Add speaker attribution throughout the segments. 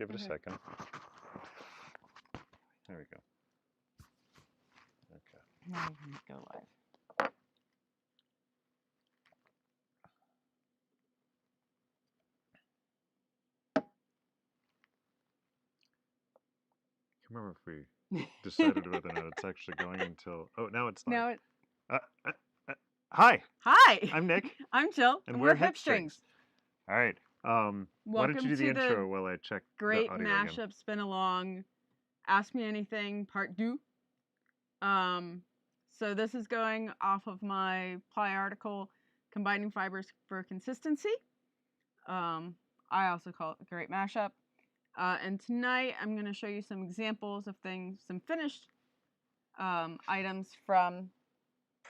Speaker 1: give it a second. There we go. Okay.
Speaker 2: Now you can go live.
Speaker 1: I can't remember if we decided whether or not it's actually going until. Oh, now it's live.
Speaker 2: Now
Speaker 1: Hi.
Speaker 2: Hi.
Speaker 1: I'm Nick.
Speaker 2: I'm Jill.
Speaker 1: And we're
Speaker 2: HipStrings.
Speaker 1: All right. Why don't you do the intro while I check
Speaker 2: Great
Speaker 1: the audio
Speaker 2: Mashup
Speaker 1: again?
Speaker 2: Spin Along. Ask Me Anything Part 2. So this is going off of my Ply article, Combining Fibers for Consistency. I also call it a Great Mashup. And tonight I'm going to show you some examples of things, some finished items from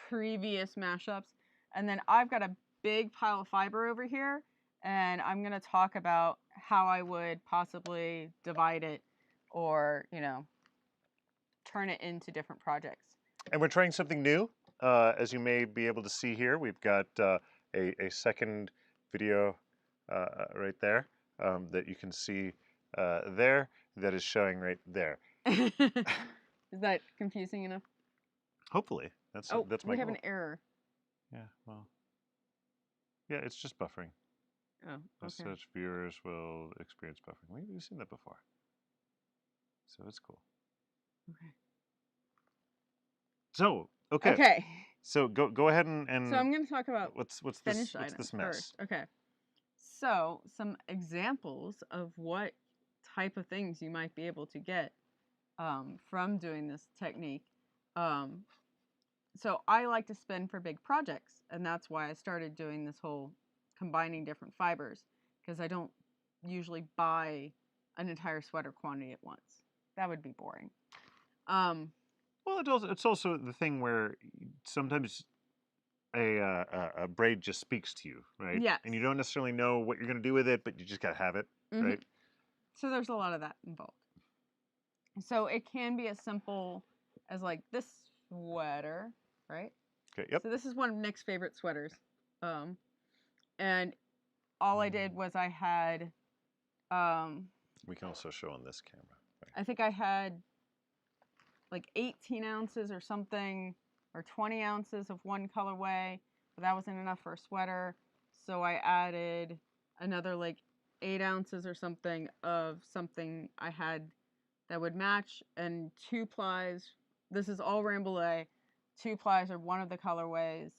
Speaker 2: previous mashups. And then I've got a big pile of fiber over here, and I'm going to talk about how I would possibly divide it or, you know, turn it into different projects.
Speaker 1: And we're trying something new. As you may be able to see here, we've got a second video right there that you can see there that is showing right there.
Speaker 2: Is that confusing enough?
Speaker 1: Hopefully. That's my goal.
Speaker 2: We have an error.
Speaker 1: Yeah, well. Yeah, it's just buffering.
Speaker 2: Oh, okay.
Speaker 1: As such, viewers will experience buffering. We've seen that before. So it's cool.
Speaker 2: Okay.
Speaker 1: So, okay.
Speaker 2: Okay.
Speaker 1: So go ahead and
Speaker 2: So I'm going to talk about
Speaker 1: what's
Speaker 2: finished
Speaker 1: this
Speaker 2: items
Speaker 1: mess?
Speaker 2: first. Okay. So some examples of what type of things you might be able to get from doing this technique. So I like to spin for big projects, and that's why I started doing this whole combining different fibers, because I don't usually buy an entire sweater quantity at once. That would be boring.
Speaker 1: Well, it's also the thing where sometimes a braid just speaks to you, right?
Speaker 2: Yes.
Speaker 1: And you don't necessarily know what you're going to do with it, but you just got to have it, right?
Speaker 2: So there's a lot of that involved. So it can be as simple as like this sweater, right?
Speaker 1: Okay, yep.
Speaker 2: So this is one of Nick's favorite sweaters. And all I did was I had...
Speaker 1: we can also show on this camera. Right?
Speaker 2: I think I had like 18 ounces or something, or 20 ounces of one colorway, but that wasn't enough for a sweater. So I added another like 8 ounces or something of something I had that would match, and 2 plies. This is all Rambouillet. 2 plies are one of the colorways,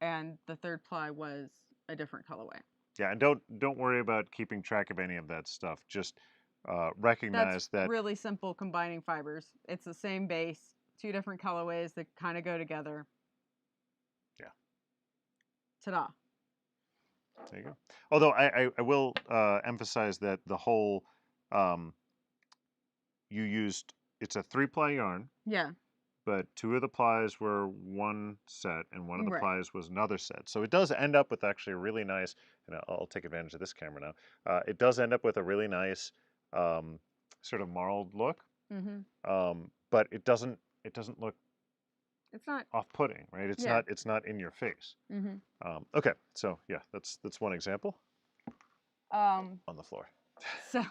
Speaker 2: and the 3rd ply was a different colorway.
Speaker 1: Yeah, and don't worry about keeping track of any of that stuff. Just recognize that
Speaker 2: really simple combining fibers. It's the same base, 2 different colorways that kind of go together.
Speaker 1: Yeah.
Speaker 2: Ta-da.
Speaker 1: There you go. Although I will emphasize that the whole you used, it's a 3-ply yarn.
Speaker 2: Yeah.
Speaker 1: But 2 of the plies were one set, and 1 of the
Speaker 2: Right.
Speaker 1: plies was another set. So it does end up with actually a really nice, and I'll take advantage of this camera now. It does end up with a really nice sort of marled look. But it doesn't look.
Speaker 2: It's not
Speaker 1: off-putting, right? It's not in your face. Okay, so yeah, that's one example. On the floor.
Speaker 2: So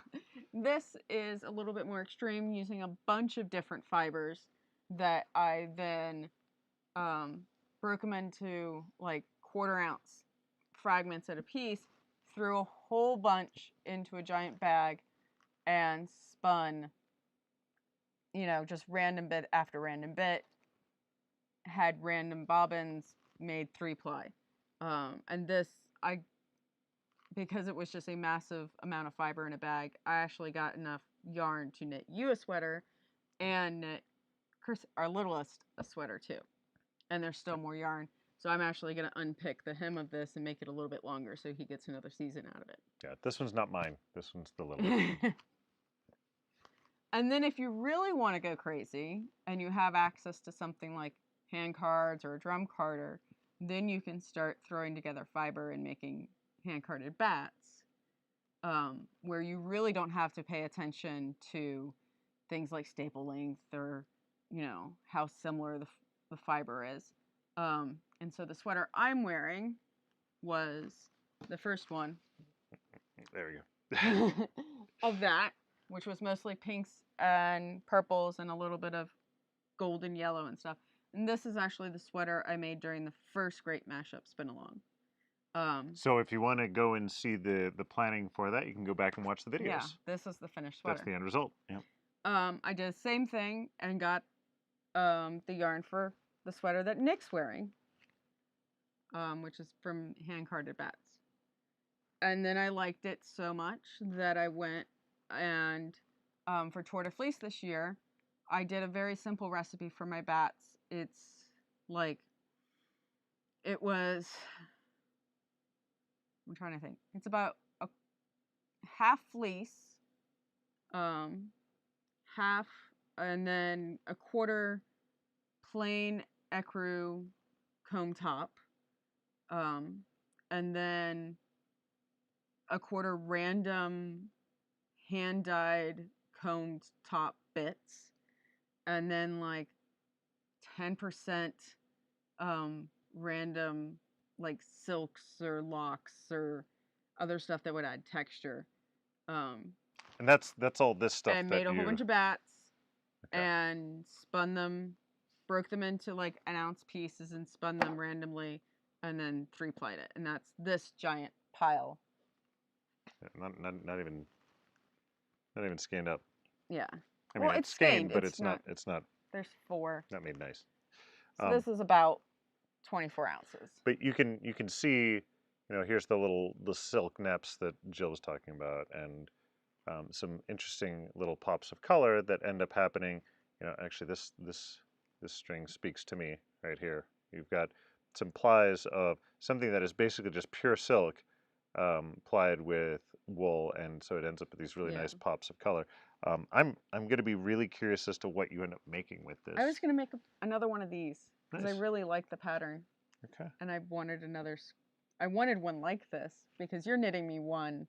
Speaker 2: this is a little bit more extreme, using a bunch of different fibers that I then broke them into like 1/4 ounce fragments at a piece, threw a whole bunch into a giant bag, and spun, you know, just random bit after random bit. Had random bobbins, made 3-ply. And this, because it was just a massive amount of fiber in a bag, I actually got enough yarn to knit you a sweater and knit Chris, our littlest, a sweater too. And there's still more yarn. So I'm actually going to unpick the hem of this and make it a little bit longer so he gets another season out of it.
Speaker 1: Yeah, this one's not mine. This one's the little one.
Speaker 2: And then if you really want to go crazy and you have access to something like hand cards or a drum carder, then you can start throwing together fiber and making hand carded bats, where you really don't have to pay attention to things like staple length or, you know, how similar the fiber is. And so the sweater I'm wearing was the first one.
Speaker 1: There we go.
Speaker 2: Of that. which was mostly pinks and purples and a little bit of gold and yellow and stuff. And this is actually the sweater I made during the first Great Mashup Spin Along.
Speaker 1: So if you want to go and see the planning for that, you can go back and watch the videos.
Speaker 2: Yeah, this is the finished sweater.
Speaker 1: That's the end result. Yeah.
Speaker 2: I did the same thing and got the yarn for the sweater that Nick's wearing, which is from Hand Carded Bats. And then I liked it so much that I went and for Tour de Fleece this year, I did a very simple recipe for my bats. It's like, it was, I'm trying to think. It's about a half fleece, half, and then a quarter plain ecru comb top, and then a quarter random hand-dyed combed top bits, and then like 10% random like silks or locks or other stuff that would add texture.
Speaker 1: And that's all this stuff.
Speaker 2: And
Speaker 1: that
Speaker 2: made a whole bunch of bats
Speaker 1: Okay.
Speaker 2: and spun them, broke them into like an ounce pieces and spun them randomly, and then 3-plied it. And that's this giant pile.
Speaker 1: Not even scanned up.
Speaker 2: Yeah.
Speaker 1: I mean,
Speaker 2: well,
Speaker 1: it's scanned, but
Speaker 2: it's
Speaker 1: not.
Speaker 2: There's 4.
Speaker 1: Not made nice.
Speaker 2: So this is about 24 ounces.
Speaker 1: But you can see, here's the silk neps that Jill was talking about, and some interesting little pops of color that end up happening. Actually, this string speaks to me right here. You've got some plies of something that is basically just pure silk, plied with wool, and so it ends up with these really nice pops of color. I'm going to be really curious as to what you end up making with this.
Speaker 2: I was going to make another one of these because I really like the pattern.
Speaker 1: Okay.
Speaker 2: And I wanted one like this because you're knitting me one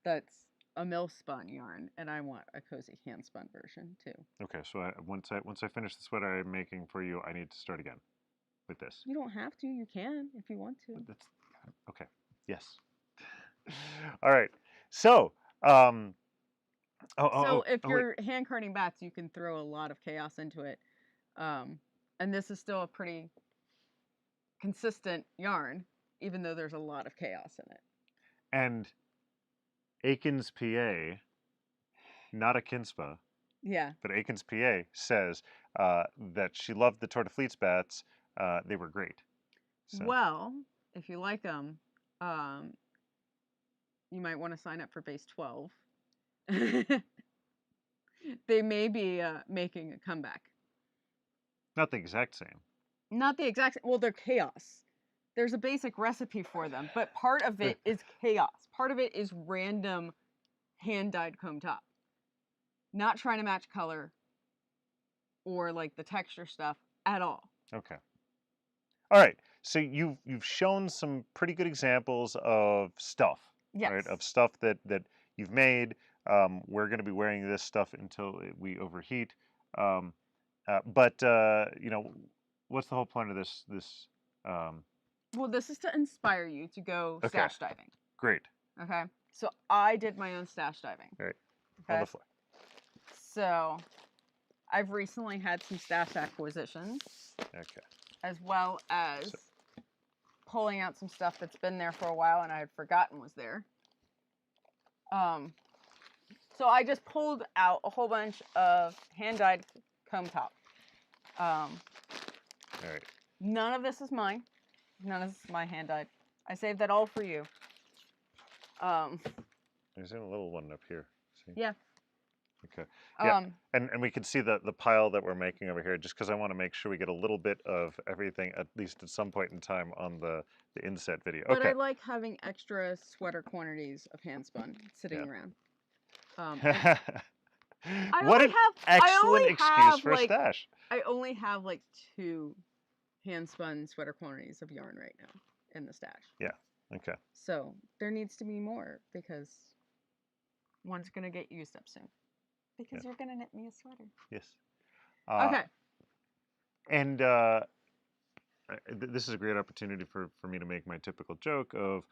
Speaker 2: that's a mill spun yarn, and I want a cozy hand spun version too.
Speaker 1: Okay, so once I finish the sweater I'm making for you, I need to start again with this.
Speaker 2: You don't have to. You can if you want to.
Speaker 1: That's okay. Yes. All right. So,
Speaker 2: if you're hand carding bats, you can throw a lot of chaos into it, and this is still a pretty consistent yarn, even though there's a lot of chaos in it.
Speaker 1: And Aiken's PA, not a Kinspa, but Aiken's PA says that she loved the Tour de Fleece bats. They were great. So.
Speaker 2: Well, if you like them, you might want to sign up for base 12. They may be making a comeback.
Speaker 1: Not the exact same.
Speaker 2: Not the exact same. Well, they're chaos. There's a basic recipe for them, but part of it is chaos. Part of it is random hand-dyed comb top. Not trying to match color or like the texture stuff at all.
Speaker 1: Okay. All right. So you've shown some pretty good examples of stuff.
Speaker 2: Yes.
Speaker 1: Right? Of stuff that you've made. We're going to be wearing this stuff until we overheat. But what's the whole point of this?
Speaker 2: Well, this is to inspire you to go stash diving.
Speaker 1: Great.
Speaker 2: Okay. So I did my own stash diving.
Speaker 1: All right.
Speaker 2: Okay.
Speaker 1: On the fly.
Speaker 2: So I've recently had some stash acquisitions.
Speaker 1: Okay.
Speaker 2: As well as pulling out some stuff that's been there for a while and I had forgotten was there. So I just pulled out a whole bunch of hand-dyed comb top.
Speaker 1: All right.
Speaker 2: None of this is mine. None of this is my hand-dyed. I saved that all for you.
Speaker 1: There's a little one up here. See?
Speaker 2: Yeah.
Speaker 1: Okay. Yeah. And we can see the pile that we're making over here, just because I want to make sure we get a little bit of everything, at least at some point in time, on the inset video. Okay.
Speaker 2: But I like having extra sweater quantities of hand spun sitting around.
Speaker 1: What an excellent excuse for a stash.
Speaker 2: I only have like 2 hand spun sweater quantities of yarn right now in the stash.
Speaker 1: Yeah. Okay.
Speaker 2: So there needs to be more because one's going to get used up soon. Because you're going to knit me a sweater.
Speaker 1: Yes.
Speaker 2: Okay.
Speaker 1: And this is a great opportunity for me to make my typical joke of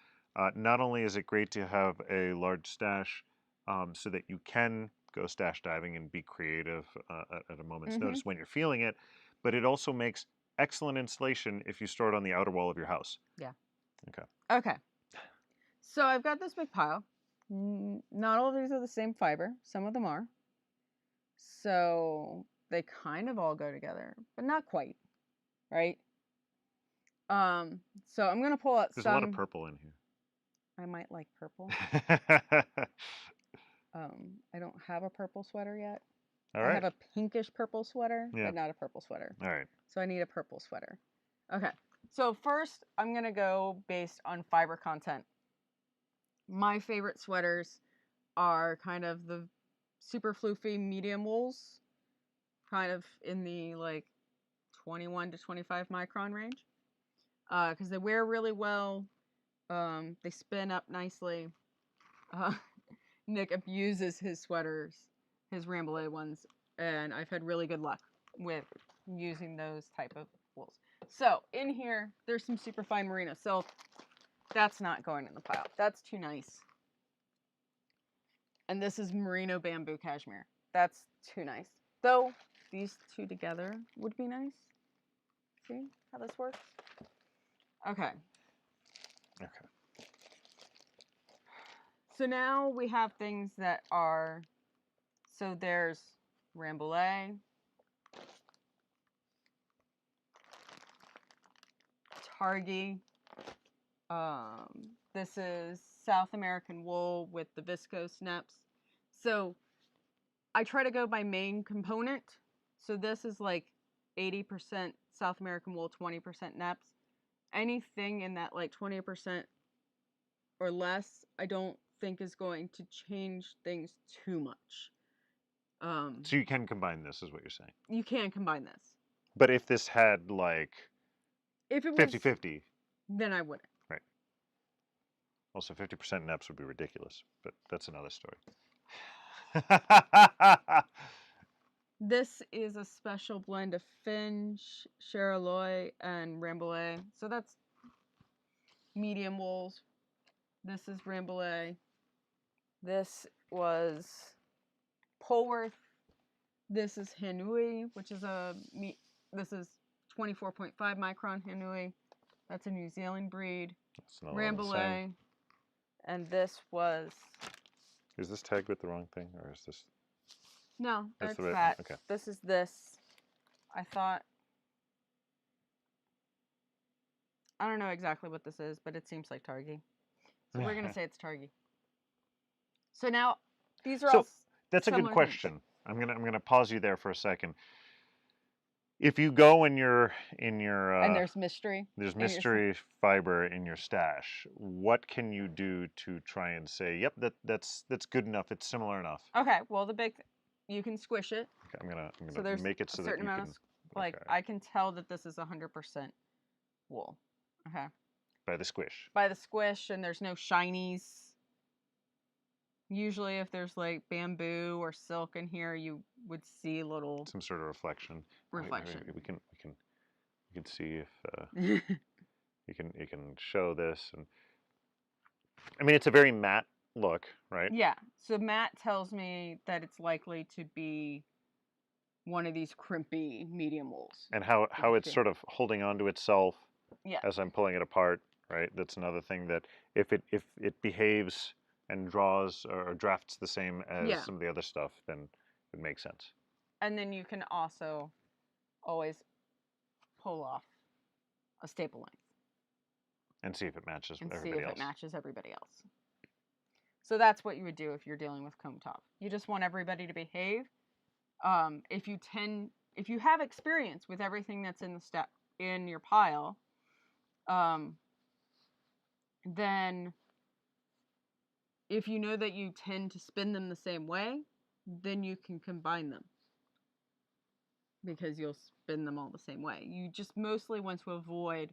Speaker 1: not only is it great to have a large stash so that you can go stash diving and be creative at a moment's
Speaker 2: Mm-hmm.
Speaker 1: notice when you're feeling it. But it also makes excellent insulation if you store it on the outer wall of your house.
Speaker 2: Yeah.
Speaker 1: Okay.
Speaker 2: Okay. So I've got this big pile. Not all of these are the same fiber. Some of them are. So they kind of all go together, but not quite, right? So I'm gonna pull out
Speaker 1: There's
Speaker 2: some.
Speaker 1: a lot of purple in here.
Speaker 2: I might like purple. I don't have a purple sweater yet.
Speaker 1: All
Speaker 2: I
Speaker 1: right.
Speaker 2: have a pinkish purple sweater,
Speaker 1: Yeah.
Speaker 2: but not a purple sweater.
Speaker 1: All right.
Speaker 2: So I need a purple sweater. Okay. So first, I'm gonna go based on fiber content. My favorite sweaters are kind of the super floofy medium wools, kind of in the like 21 to 25 micron range, because they wear really well. They spin up nicely. Nick abuses his sweaters, his Rambouillet ones, and I've had really good luck with using those type of wools. So in here, there's some super fine merino silk. That's not going in the pile. That's too nice. And this is merino bamboo cashmere. That's too nice. Though these two together would be nice. See how this works? Okay.
Speaker 1: Okay.
Speaker 2: So now we have things that are, so there's Rambouillet, Targhee. This is South American wool with the viscose naps. So I try to go by main component. So this is like 80% South American wool, 20% naps. Anything in that like 20% or less, I don't think is going to change things too much.
Speaker 1: So you can combine this, is what you're saying.
Speaker 2: You can combine this.
Speaker 1: But if this had like
Speaker 2: If it was
Speaker 1: 50-50,
Speaker 2: then I wouldn't.
Speaker 1: right. Also, 50% naps would be ridiculous, but that's another story.
Speaker 2: This is a special blend of Finch, Charolais, and Rambouillet. So that's medium wools. This is Rambouillet. This was Polworth. This is Hanui, which is this is 24.5 micron Hanui. That's a New Zealand breed. Rambouillet. And this was.
Speaker 1: Is this tagged with the wrong thing, or is this?
Speaker 2: No,
Speaker 1: That's
Speaker 2: that's
Speaker 1: the right
Speaker 2: that.
Speaker 1: one. Okay.
Speaker 2: This is this. I thought. I don't know exactly what this is, but it seems like Targhee. So we're going to say it's Targhee. So now, these are all.
Speaker 1: That's a good question. I'm gonna pause you there for a second. If you go in your
Speaker 2: and there's mystery.
Speaker 1: There's mystery fiber in your stash. What can you do to try and say, yep, that's good enough. It's similar enough.
Speaker 2: Okay. Well, you can squish it.
Speaker 1: Okay, I'm gonna
Speaker 2: so there's
Speaker 1: make it so that you can.
Speaker 2: Like
Speaker 1: okay.
Speaker 2: I can tell that this is 100% wool. Okay.
Speaker 1: By the squish.
Speaker 2: By the squish, and there's no shinies. Usually, if there's like bamboo or silk in here, you would see some
Speaker 1: sort of reflection. Wait, we can see if you can show this, and I mean it's a very matte look, right?
Speaker 2: Yeah. So matte tells me that it's likely to be one of these crimpy medium wools.
Speaker 1: And how it's sort of holding on to itself as I'm pulling it apart, right? That's another thing that if it behaves and draws or drafts the same as some of the other stuff, then it makes sense.
Speaker 2: And then you can also always pull off a staple length.
Speaker 1: And see if it matches
Speaker 2: everybody else. So that's what you would do if you're dealing with comb top. You just want everybody to behave. If you have experience with everything that's in your pile, then if you know that you tend to spin them the same way, then you can combine them because you'll spin them all the same way. You just mostly want to avoid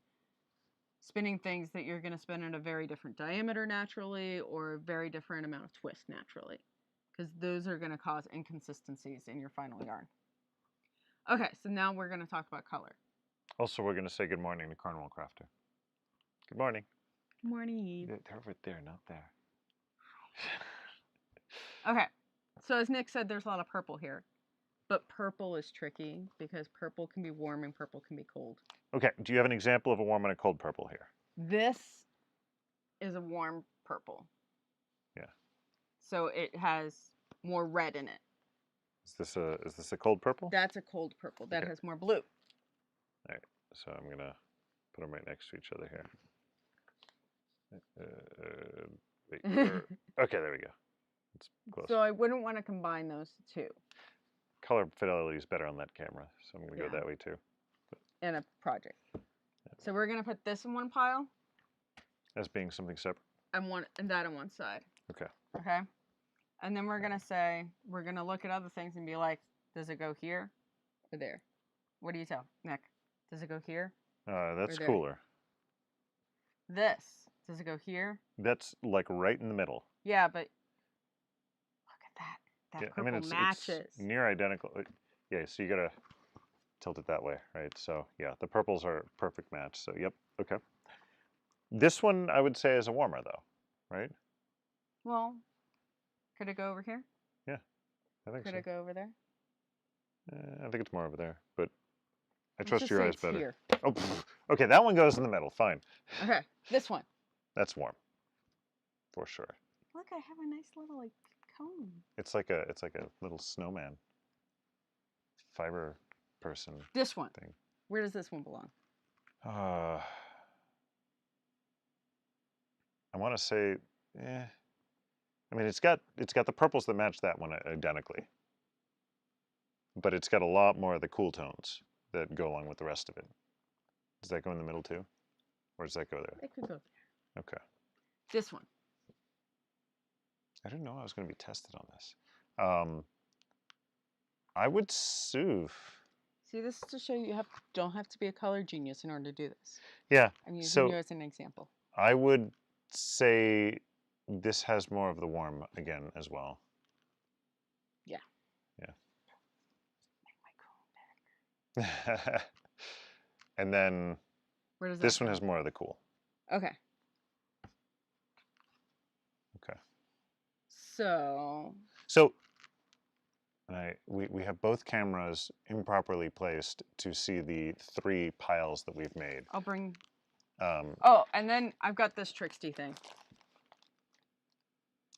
Speaker 2: spinning things that you're going to spin at a very different diameter naturally or a very different amount of twist naturally, because those are going to cause inconsistencies in your final yarn. Okay, so now we're going to talk about color.
Speaker 1: Also, we're going to say good morning to Cornwall Crafter. Good morning.
Speaker 2: Good morning.
Speaker 1: They're over there, not there.
Speaker 2: Okay, So as Nick said, there's a lot of purple here. But purple is tricky because purple can be warm and purple can be cold.
Speaker 1: Okay, do you have an example of a warm and a cold purple here?
Speaker 2: This is a warm purple.
Speaker 1: Yeah.
Speaker 2: So it has more red in it.
Speaker 1: Is this a cold purple?
Speaker 2: That's a cold purple. That
Speaker 1: Okay.
Speaker 2: has more blue.
Speaker 1: All right, so I'm gonna put them right next to each other here. Okay, there we go. It's close.
Speaker 2: So I wouldn't want to combine those two
Speaker 1: Color fidelity is better on that camera, so I'm gonna go that way too.
Speaker 2: in a project. So we're gonna put this in one pile
Speaker 1: As being something separate.
Speaker 2: and that on one side.
Speaker 1: Okay.
Speaker 2: Okay. And then we're gonna look at other things and be like, does it go here or there? What do you tell, Nick? Does it go here?
Speaker 1: That's
Speaker 2: there?
Speaker 1: cooler.
Speaker 2: This, does it go here?
Speaker 1: That's like right in the middle.
Speaker 2: Yeah, but look at that. That
Speaker 1: Yeah, I
Speaker 2: purple
Speaker 1: mean, it's
Speaker 2: matches.
Speaker 1: near identical. Yeah, so you gotta tilt it that way, right? So yeah, the purples are a perfect match. So yep, okay. This one I would say is a warmer though, right?
Speaker 2: Well, could it go over here?
Speaker 1: Yeah, I think
Speaker 2: Could
Speaker 1: so.
Speaker 2: it go over there?
Speaker 1: I think it's more over there, but I
Speaker 2: Let's
Speaker 1: trust
Speaker 2: just
Speaker 1: your
Speaker 2: say
Speaker 1: eyes
Speaker 2: it's
Speaker 1: better.
Speaker 2: here.
Speaker 1: Oh, okay, that one goes in the middle. Fine.
Speaker 2: Okay, this one.
Speaker 1: That's warm, for sure.
Speaker 2: Look, I have a nice little like cone.
Speaker 1: It's like a little snowman, fiber person.
Speaker 2: This one.
Speaker 1: Thing.
Speaker 2: Where does this one belong?
Speaker 1: I want to say, I mean, it's got the purples that match that one identically, but it's got a lot more of the cool tones that go along with the rest of it. Does that go in the middle too, or does that go there?
Speaker 2: It could go there.
Speaker 1: Okay.
Speaker 2: This one.
Speaker 1: I didn't know I was going to be tested on this. I would See,
Speaker 2: this is to show you don't have to be a color genius in order to do this.
Speaker 1: Yeah.
Speaker 2: I'm using you as an example.
Speaker 1: I would say this has more of the warm again as well.
Speaker 2: Yeah.
Speaker 1: Yeah.
Speaker 2: Make my cone back.
Speaker 1: And then
Speaker 2: Where does
Speaker 1: this one has more of the cool.
Speaker 2: Okay.
Speaker 1: Okay.
Speaker 2: So
Speaker 1: we have both cameras improperly placed to see the 3 piles that we've made.
Speaker 2: I'll bring.
Speaker 1: Um,
Speaker 2: Oh, and then I've got this tricksty thing.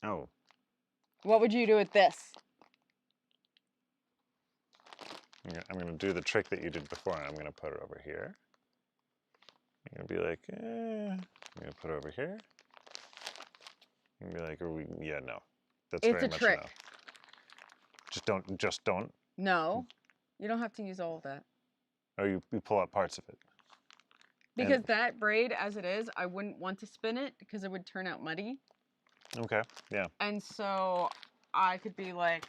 Speaker 1: oh.
Speaker 2: What would you do with this?
Speaker 1: I'm going to do the trick that you did before, and I'm going to put it over here. I'm going to be like, I'm going to put it over here. I'm going to be like, yeah, no. That's
Speaker 2: It's
Speaker 1: very
Speaker 2: a
Speaker 1: much
Speaker 2: trick.
Speaker 1: no. Just don't.
Speaker 2: No, you don't have to use all of that.
Speaker 1: Or you pull out parts of it.
Speaker 2: Because that braid, as it is, I wouldn't want to spin it because it would turn out muddy.
Speaker 1: Okay, yeah.
Speaker 2: And so I could be like,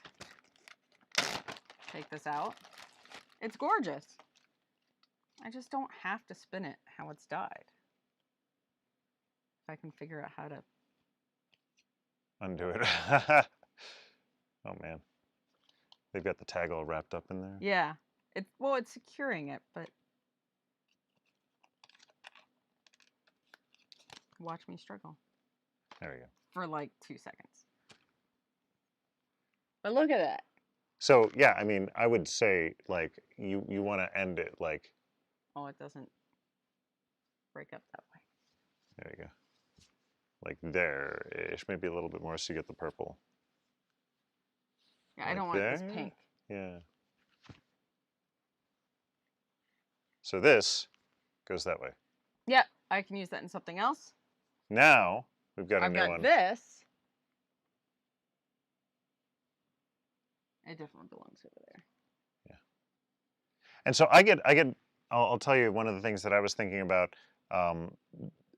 Speaker 2: take this out. It's gorgeous. I just don't have to spin it how it's dyed. If I can figure out how to
Speaker 1: Undo it. Oh man. They've got the tag all wrapped up in there.
Speaker 2: Yeah. It's securing it, but watch me struggle.
Speaker 1: There we go.
Speaker 2: For like 2 seconds. But look at that.
Speaker 1: So yeah, I mean, I would say like you want to end it like.
Speaker 2: Oh, it doesn't break up that way.
Speaker 1: There you go. Like there-ish, maybe a little bit more so you get the purple.
Speaker 2: Yeah,
Speaker 1: like
Speaker 2: I don't want
Speaker 1: there?
Speaker 2: this pink.
Speaker 1: Yeah. So this goes that way.
Speaker 2: Yeah, I can use that in something else.
Speaker 1: Now we've got a
Speaker 2: I've
Speaker 1: new
Speaker 2: got
Speaker 1: one.
Speaker 2: this. It definitely belongs over there.
Speaker 1: Yeah. And so I'll tell you one of the things that I was thinking about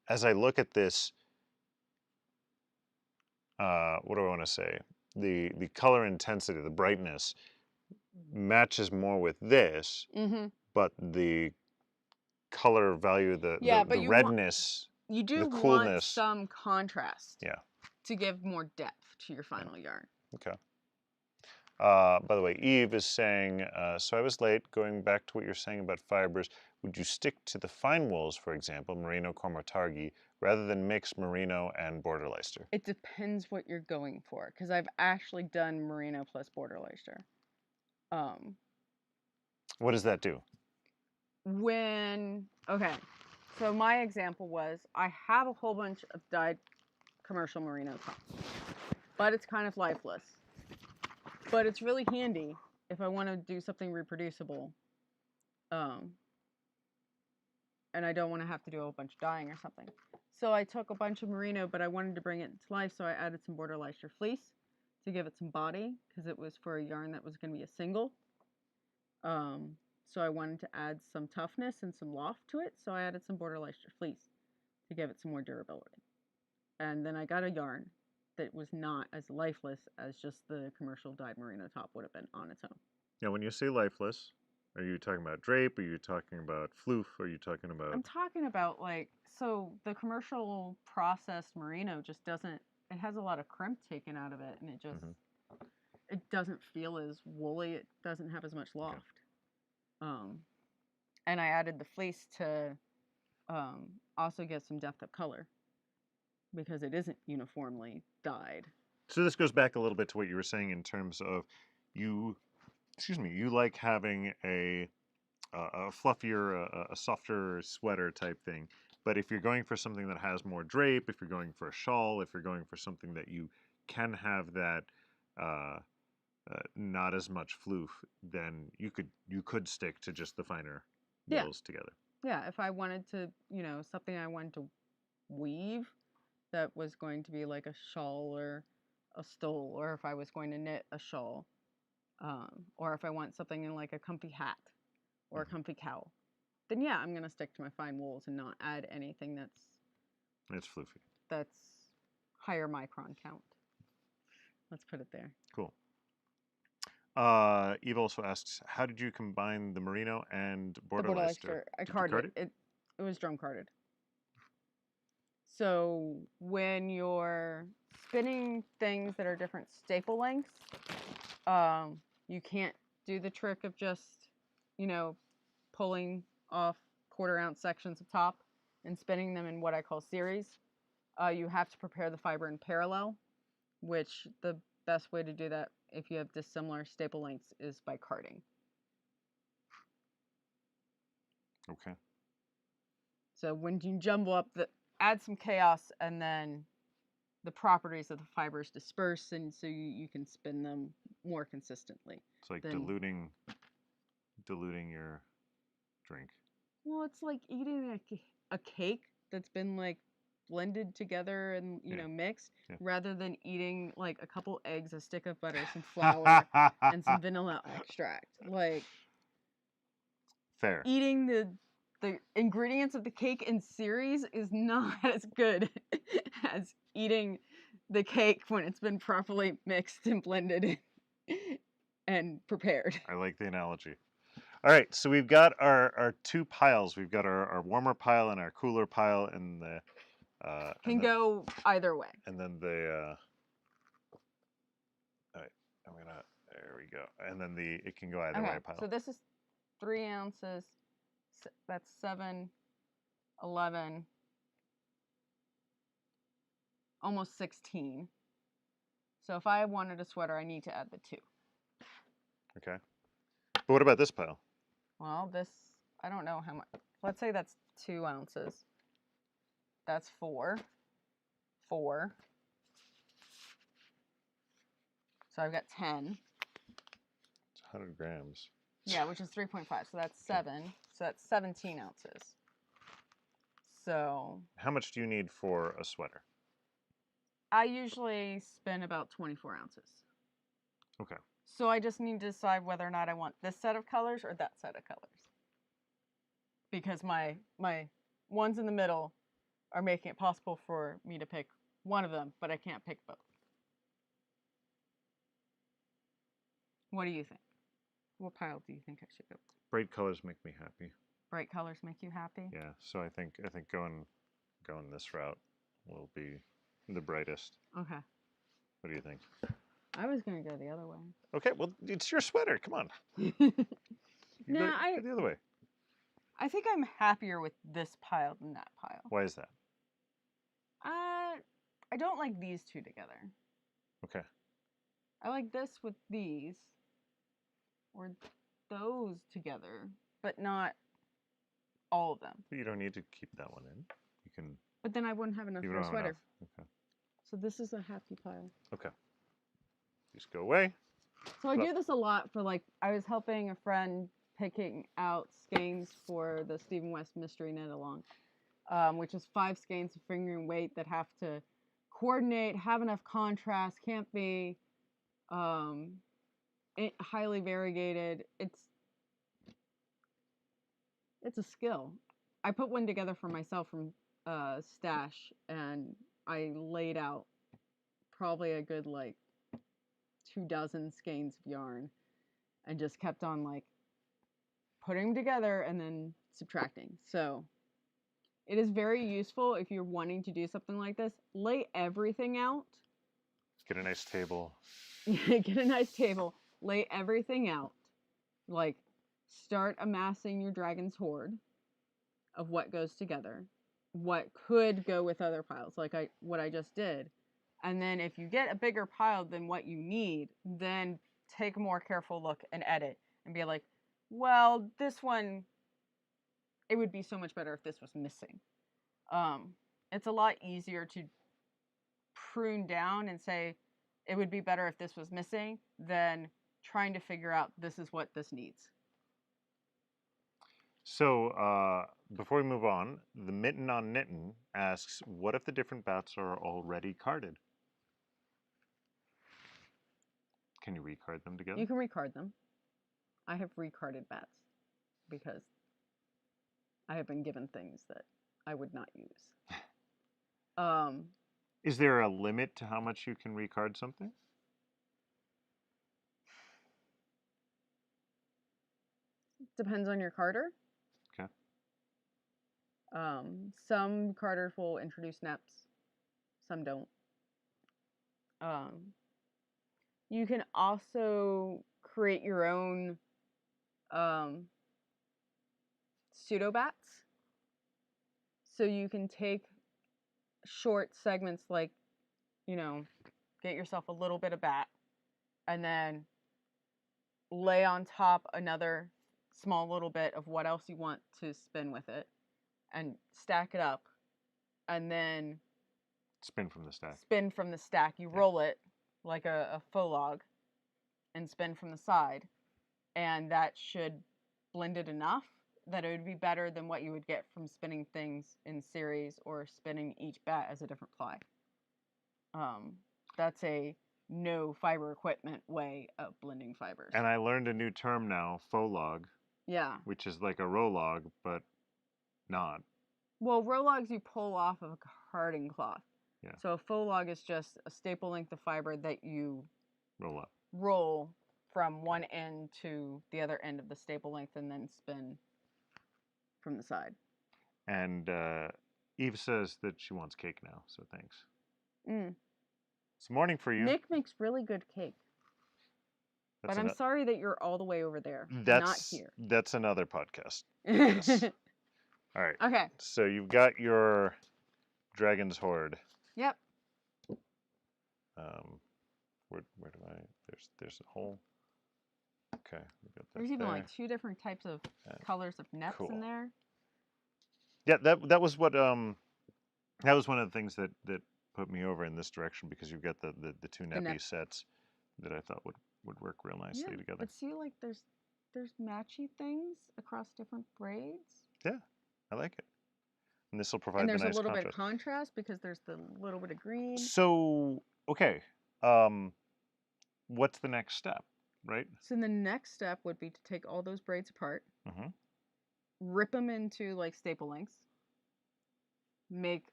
Speaker 1: as I look at this. What do I want to say? The color intensity, the brightness matches more with this, but the color value, the redness,
Speaker 2: you do
Speaker 1: the coolness,
Speaker 2: want some contrast.
Speaker 1: Yeah.
Speaker 2: To give more depth to your final yarn.
Speaker 1: Okay. By the way, Eve is saying, so I was late. Going back to what you're saying about fibers, would you stick to the fine wools, for example, Merino Cormotargi, rather than mix Merino and Border Leicester?
Speaker 2: It depends what you're going for, because I've actually done Merino plus Border Leicester.
Speaker 1: What does that do?
Speaker 2: Okay, so my example was I have a whole bunch of dyed commercial Merino tops, but it's kind of lifeless. But it's really handy if I want to do something reproducible, and I don't want to have to do a bunch of dyeing or something. So I took a bunch of merino, but I wanted to bring it to life, so I added some Border Leicester fleece to give it some body, because it was for a yarn that was going to be a single. So I wanted to add some toughness and some loft to it, so I added some Border Leicester fleece to give it some more durability. And then I got a yarn that was not as lifeless as just the commercial dyed merino top would have been on its own.
Speaker 1: Now, when you say lifeless, are you talking about drape? Are you talking about floof? Are you talking about...
Speaker 2: I'm talking about, like, so the commercial processed merino just doesn't, it has a lot of crimp taken out of it, and it just, it doesn't feel as woolly. It doesn't have as much loft. Okay. And I added the fleece to also get some depth of color, because it isn't uniformly dyed.
Speaker 1: So this goes back a little bit to what you were saying in terms of you like having a fluffier, a softer sweater type thing. But if you're going for something that has more drape, if you're going for a shawl, if you're going for something that you can have that not as much floof, then you could stick to just the finer wools together.
Speaker 2: Yeah, if I wanted to, something I wanted to weave that was going to be like a shawl or a stole, or if I was going to knit a shawl, or if I want something in like a comfy hat or a comfy cowl, then yeah, I'm going to stick to my fine wools and not add anything
Speaker 1: it's floofy.
Speaker 2: That's higher micron count. Let's put it there.
Speaker 1: Cool. Eve also asks, how did you combine the merino and Border Leicester?
Speaker 2: I carded it. It was drum carded. So when you're spinning things that are different staple lengths, you can't do the trick of just, pulling off 1/4 ounce sections of top and spinning them in what I call series. You have to prepare the fiber in parallel, which the best way to do that if you have dissimilar staple lengths is by carding.
Speaker 1: Okay.
Speaker 2: So when you jumble up, add some chaos, and then the properties of the fibers disperse, and so you can spin them more consistently.
Speaker 1: It's like diluting your drink.
Speaker 2: Well, it's like eating a cake that's been like blended together and mixed, rather than eating like a couple eggs, a stick of butter, some flour, and some vanilla extract. Like,
Speaker 1: fair.
Speaker 2: Eating the ingredients of the cake in series is not as good as eating the cake when it's been properly mixed and blended and prepared.
Speaker 1: I like the analogy. All right, so we've got our two piles. We've got our warmer pile and our cooler pile, and the
Speaker 2: can go either way.
Speaker 1: And then the all right, there we go. And then it can go either way pile.
Speaker 2: So this is 3 ounces. That's 7, 11, almost 16. So if I wanted a sweater, I need to add the 2.
Speaker 1: Okay. But what about this pile?
Speaker 2: Well, I don't know how much. Let's say that's 2 ounces. That's 4. 4. So I've got 10.
Speaker 1: It's 100 grams.
Speaker 2: Yeah, which is 3.5. So that's 7. So that's 17 ounces. So
Speaker 1: how much do you need for a sweater?
Speaker 2: I usually spend about 24 ounces.
Speaker 1: Okay.
Speaker 2: So I just need to decide whether or not I want this set of colors or that set of colors. Because my ones in the middle are making it possible for me to pick one of them, but I can't pick both. What do you think? What pile do you think I should go with?
Speaker 1: Bright colors make me happy.
Speaker 2: Bright colors make you happy?
Speaker 1: Yeah, so I think going this route will be the brightest.
Speaker 2: Okay.
Speaker 1: What do you think?
Speaker 2: I was gonna go the other way.
Speaker 1: Okay, well, it's your sweater. Come on. You
Speaker 2: No,
Speaker 1: go the other way.
Speaker 2: I think I'm happier with this pile than that pile.
Speaker 1: Why is that?
Speaker 2: I don't like these two together.
Speaker 1: Okay.
Speaker 2: I like this with these, or those together, but not all of them.
Speaker 1: You don't need to keep that one in. You can.
Speaker 2: But then I wouldn't have enough
Speaker 1: You
Speaker 2: for
Speaker 1: don't
Speaker 2: a
Speaker 1: have
Speaker 2: sweater.
Speaker 1: enough. Okay.
Speaker 2: So this is a happy pile.
Speaker 1: Okay. Just go away.
Speaker 2: So I do this a lot for, like, I was helping a friend picking out skeins for the Stephen West Mystery Knit Along, which is 5 skeins of fingering weight that have to coordinate, have enough contrast, can't be highly variegated. It's a skill. I put one together for myself from Stash, and I laid out probably a good, like, 24 skeins of yarn and just kept on, like, putting them together and then subtracting. So it is very useful if you're wanting to do something like this. Lay everything out.
Speaker 1: Get a nice table.
Speaker 2: Get a nice table. Lay everything out. Like, start amassing your dragon's hoard of what goes together, what could go with other piles, like what I just did. And then if you get a bigger pile than what you need, then take a more careful look and edit and be like, well, this one, it would be so much better if this was missing. It's a lot easier to prune down and say it would be better if this was missing than trying to figure out this is what this needs.
Speaker 1: So before we move on, the Mitten on Knittin' asks, what if the different bats are already carded? Can you recard them together?
Speaker 2: You can recard them. I have recarded bats because I have been given things that I would not use.
Speaker 1: Is there a limit to how much you can recard something?
Speaker 2: Depends on your carder.
Speaker 1: Okay.
Speaker 2: Some carders will introduce NEPs, some don't. You can also create your own pseudo bats. So you can take short segments, like, get yourself a little bit of bat and then lay on top another small little bit of what else you want to spin with it and stack it up, and then
Speaker 1: spin from the stack.
Speaker 2: You roll it like a faux log and spin from the side, and that should blend it enough that it would be better than what you would get from spinning things in series or spinning each bat as a different ply. That's a no fiber equipment way of blending fibers.
Speaker 1: And I learned a new term now, faux log.
Speaker 2: Yeah.
Speaker 1: Which is like a row log, but not.
Speaker 2: Well, row logs you pull off of a carding cloth.
Speaker 1: Yeah.
Speaker 2: So a faux log is just a staple length of fiber that you roll from one end to the other end of the staple length and then spin from the side.
Speaker 1: And Eve says that she wants cake now, so thanks. It's morning for you.
Speaker 2: Nick makes really good cake. But I'm sorry that you're all the way over there, not here.
Speaker 1: That's another podcast. Yes. All right.
Speaker 2: Okay.
Speaker 1: So you've got your Dragon's Hoard.
Speaker 2: Yep.
Speaker 1: Where do I? There's a hole. Okay.
Speaker 2: There's even like 2 different types of colors of nets in there.
Speaker 1: Yeah, that was what that was one of the things that put me over in this direction, because you've got the 2 neppy sets that I thought would work real nicely together.
Speaker 2: But see, like, there's matchy things across different braids.
Speaker 1: Yeah, I like it. And this will provide the nice
Speaker 2: contrast. And there's a little bit of contrast because there's the little bit of green.
Speaker 1: So, okay. What's the next step, right?
Speaker 2: So the next step would be to take all those braids apart, rip them into, like, staple lengths.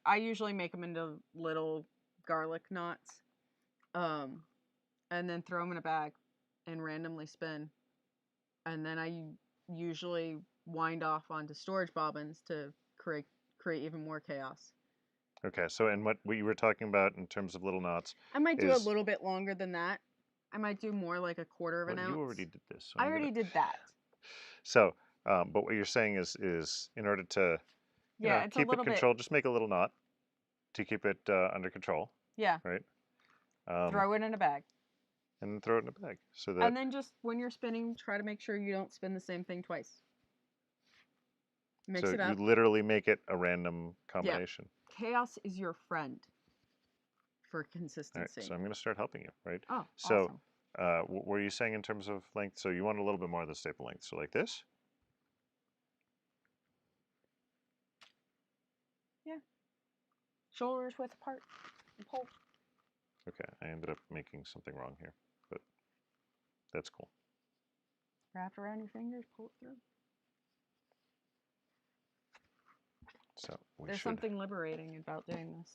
Speaker 2: I usually make them into little garlic knots, and then throw them in a bag and randomly spin. And then I usually wind off onto storage bobbins to create even more chaos.
Speaker 1: Okay, so and what you were talking about in terms of little knots,
Speaker 2: I might do a little bit longer than that. I might do more like a quarter of an ounce.
Speaker 1: You already did this. So
Speaker 2: I already did that.
Speaker 1: So, but what you're saying is in order to
Speaker 2: it's
Speaker 1: keep
Speaker 2: a little
Speaker 1: it controlled, just make a little knot to keep it under control.
Speaker 2: Yeah.
Speaker 1: Right.
Speaker 2: Throw it in a bag.
Speaker 1: And then throw it in a bag so that.
Speaker 2: And then just when you're spinning, try to make sure you don't spin the same thing twice. Mix it up.
Speaker 1: You literally make it a random combination.
Speaker 2: Yeah. Chaos is your friend for consistency.
Speaker 1: All right, so I'm going to start helping you, right?
Speaker 2: Oh,
Speaker 1: so,
Speaker 2: awesome.
Speaker 1: what were you saying in terms of length? So you want a little bit more of the staple length. So like this?
Speaker 2: Yeah. Shoulders width apart. Pull.
Speaker 1: Okay, I ended up making something wrong here, but that's cool.
Speaker 2: Wrap around your fingers, pull it through.
Speaker 1: So
Speaker 2: there's something liberating about doing this.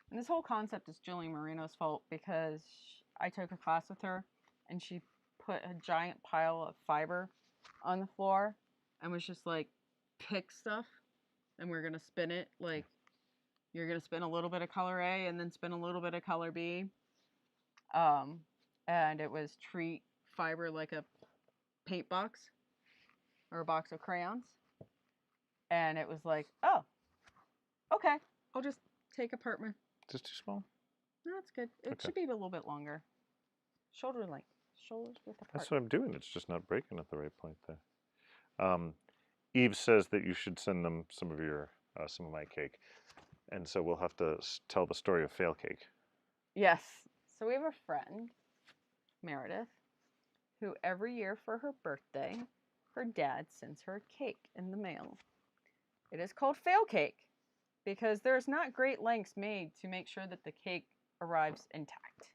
Speaker 2: And this whole concept is Julie Marino's fault because I took a class with her and she put a giant pile of fiber on the floor and was just like, pick stuff and we're going to spin it. Like, you're going to spin a little bit of color A and then spin a little bit of color B. And it was treat fiber like a paint box or a box of crayons. And it was like, oh, okay, I'll just take apart my...
Speaker 1: Just too small?
Speaker 2: No, that's good. It should be a little bit longer. Shoulder length. Shoulders width apart.
Speaker 1: That's what I'm doing. It's just not breaking at the right point there. Eve says that you should send them some of my cake. And so we'll have to tell the story of fail cake.
Speaker 2: Yes. So we have a friend, Meredith, who every year for her birthday, her dad sends her a cake in the mail. It is called fail cake because there's not great lengths made to make sure that the cake arrives intact.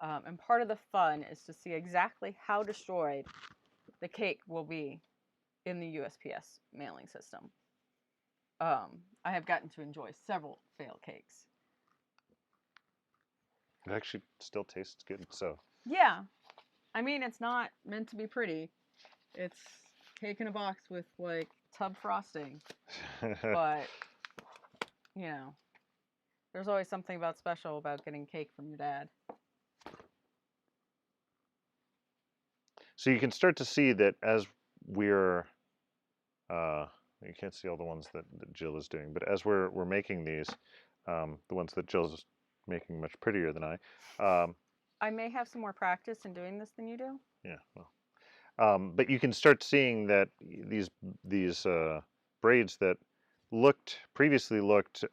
Speaker 2: And part of the fun is to see exactly how destroyed the cake will be in the USPS mailing system. I have gotten to enjoy several fail cakes.
Speaker 1: It actually still tastes good, so.
Speaker 2: Yeah. I mean, it's not meant to be pretty. It's cake in a box with, like, tub frosting. But, you know, there's always something special about getting cake from your dad.
Speaker 1: So you can start to see that as we're, you can't see all the ones that Jill is doing, but as we're making these, the ones that Jill's making much prettier than I.
Speaker 2: I may have some more practice in doing this than you do.
Speaker 1: Yeah, well, but you can start seeing that these braids that previously looked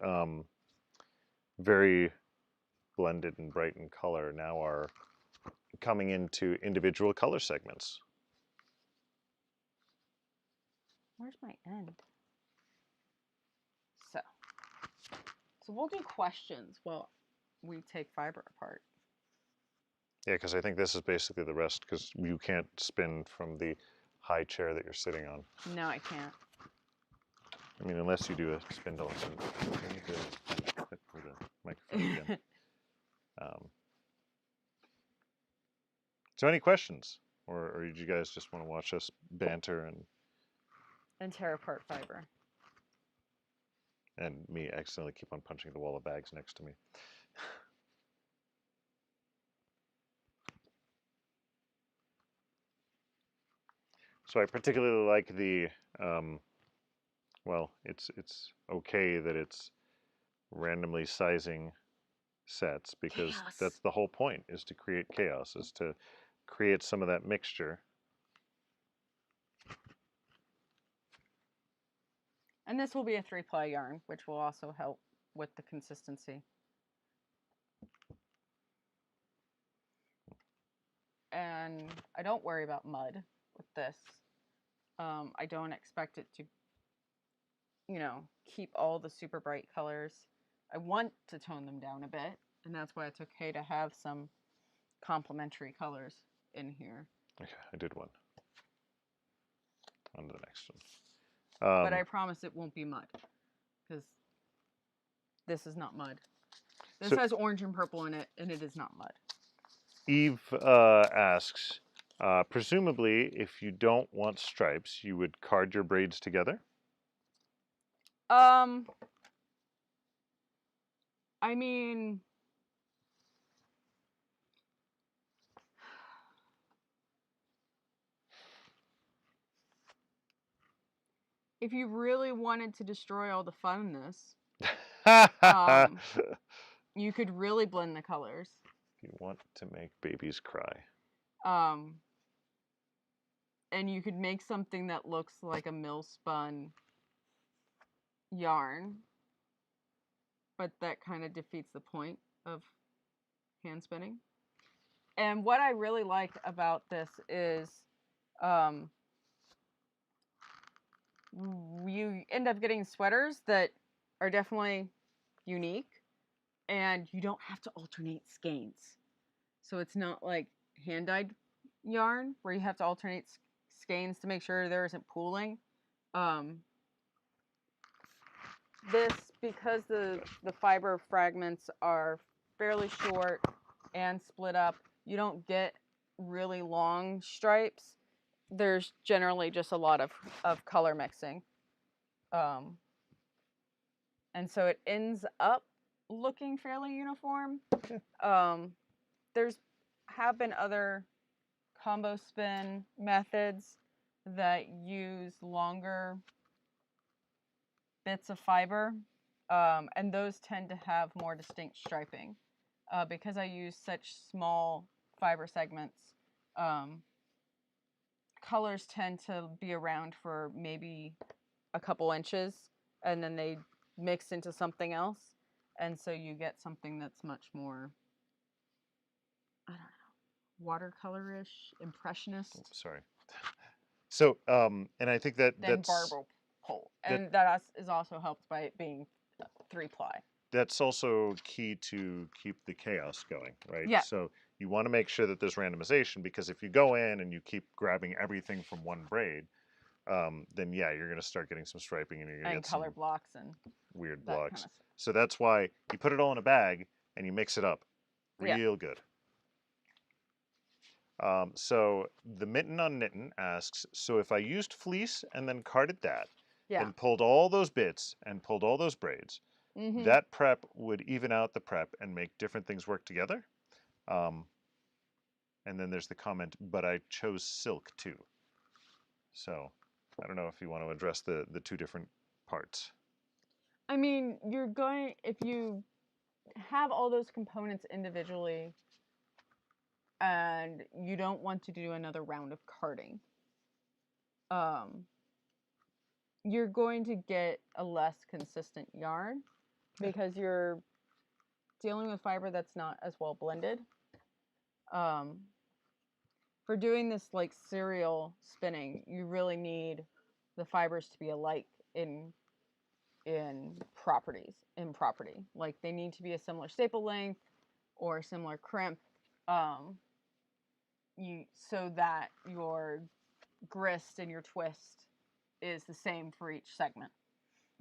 Speaker 1: very blended and bright in color now are coming into individual color segments.
Speaker 2: Where's my end? So we'll do questions while we take fiber apart.
Speaker 1: Yeah, because I think this is basically the rest, because you can't spin from the high chair that you're sitting on.
Speaker 2: No, I can't.
Speaker 1: I mean, unless you do a spindle. I need to fit for the microphone again. So any questions? Or did you guys just want to watch us banter
Speaker 2: and tear apart fiber?
Speaker 1: And me accidentally keep on punching the wall of bags next to me. So I particularly like the, well, it's okay that it's randomly sizing sets, because that's the whole point, is to create chaos, is to create some of that mixture.
Speaker 2: And this will be a 3-ply yarn, which will also help with the consistency. And I don't worry about mud with this. I don't expect it to, you know, keep all the super bright colors. I want to tone them down a bit, and that's why it's okay to have some complementary colors in here.
Speaker 1: Okay, I did one. On to the next one.
Speaker 2: But I promise it won't be mud, because this is not mud. This has orange and purple in it, and it is not mud.
Speaker 1: Eve asks, presumably, if you don't want stripes, you would card your braids together?
Speaker 2: I mean, if you really wanted to destroy all the funness,
Speaker 1: If
Speaker 2: you could really blend the colors.
Speaker 1: you want to make babies cry.
Speaker 2: And you could make something that looks like a mill spun yarn, but that kind of defeats the point of hand spinning. And what I really like about this is you end up getting sweaters that are definitely unique, and you don't have to alternate skeins. So it's not like hand-dyed yarn where you have to alternate skeins to make sure there isn't pooling. This, because the fiber fragments are fairly short and split up, you don't get really long stripes. There's generally just a lot of color mixing. And so it ends up looking fairly uniform. There's have been other combo spin methods that use longer bits of fiber, and those tend to have more distinct striping. Because I use such small fiber segments, colors tend to be around for maybe a couple inches, and then they mix into something else, and so you get something that's much more, I don't know, watercolorish, impressionist.
Speaker 1: Sorry. So, and I think that
Speaker 2: Than
Speaker 1: that's
Speaker 2: barber pole, and that is also helped by it being 3-ply.
Speaker 1: That's also key to keep the chaos going, right?
Speaker 2: Yeah.
Speaker 1: So you want to make sure that there's randomization, because if you go in and you keep grabbing everything from one braid, then yeah, you're going to start getting some striping, and you're going to get
Speaker 2: color
Speaker 1: some
Speaker 2: blocks and
Speaker 1: weird
Speaker 2: that
Speaker 1: blocks.
Speaker 2: kind of
Speaker 1: So that's why you put it all in a bag and you mix it up real good. So the Mitten on Knittin asks, so if I used fleece and then carded that, then pulled all those bits and pulled all those braids, that prep would even out the prep and make different things work together. And then there's the comment, but I chose silk too. So I don't know if you want to address the two different parts.
Speaker 2: I mean, if you have all those components individually and you don't want to do another round of carding, you're going to get a less consistent yarn because you're dealing with fiber that's not as well blended. For doing this like serial spinning, you really need the fibers to be alike in property. Like they need to be a similar staple length or a similar crimp, so that your grist and your twist is the same for each segment.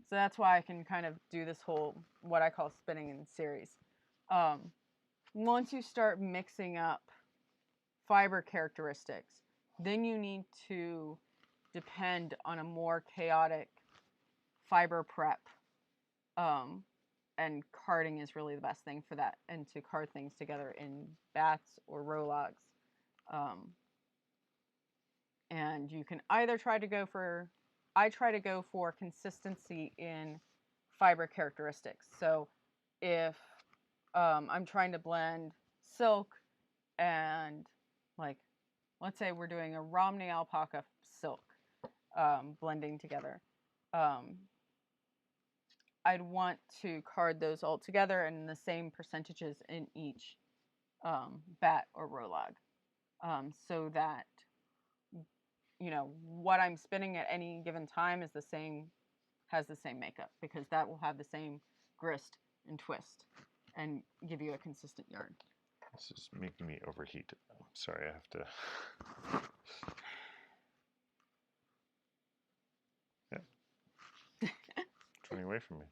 Speaker 2: So that's why I can kind of do this whole, what I call spinning in series. Once you start mixing up fiber characteristics, then you need to depend on a more chaotic fiber prep. And carding is really the best thing for that, and to card things together in bats or row logs. And you can either try to go for, I try to go for consistency in fiber characteristics. So if I'm trying to blend silk and, like, let's say we're doing a Romney alpaca silk blending together, I'd want to card those all together in the same percentages in each bat or row log, so that, you know, what I'm spinning at any given time is has the same makeup, because that will have the same grist and twist and give you a consistent yarn.
Speaker 1: This is making me overheat. Sorry, I have to. Yeah. Turning away from me.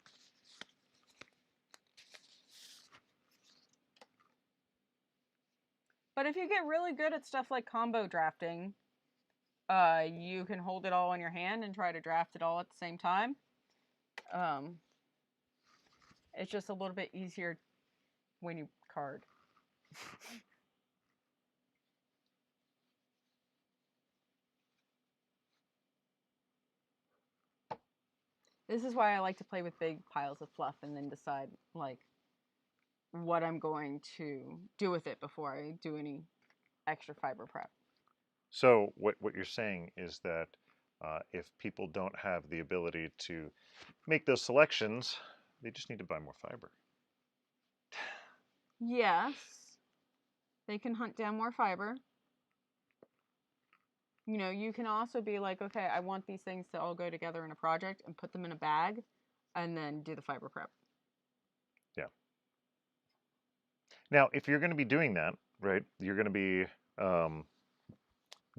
Speaker 2: But if you get really good at stuff like combo drafting, you can hold it all in your hand and try to draft it all at the same time. It's just a little bit easier when you card. This is why I like to play with big piles of fluff and then decide like what I'm going to do with it before I do any extra fiber prep.
Speaker 1: So what you're saying is that if people don't have the ability to make those selections, they just need to buy more fiber.
Speaker 2: Yes, they can hunt down more fiber. You know, you can also be like, okay, I want these things to all go together in a project and put them in a bag and then do the fiber prep.
Speaker 1: Yeah. Now, if you're going to be doing that, right, you're going to be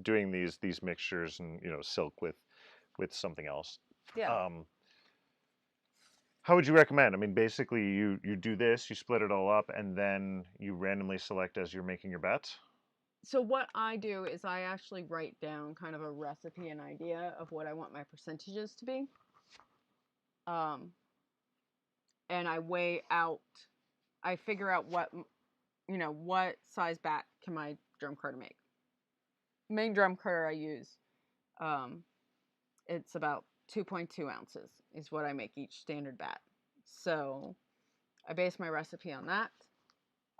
Speaker 1: doing these mixtures and, you know, silk with something else.
Speaker 2: Yeah.
Speaker 1: How would you recommend? I mean, basically, you do this, you split it all up, and then you randomly select as you're making your bets.
Speaker 2: So what I do is I actually write down kind of a recipe and idea of what I want my percentages to be. And I weigh out, I figure out what, you know, what size bat can my drum carder make. Main drum carder I use, it's about 2.2 ounces is what I make each standard bat. So I base my recipe on that.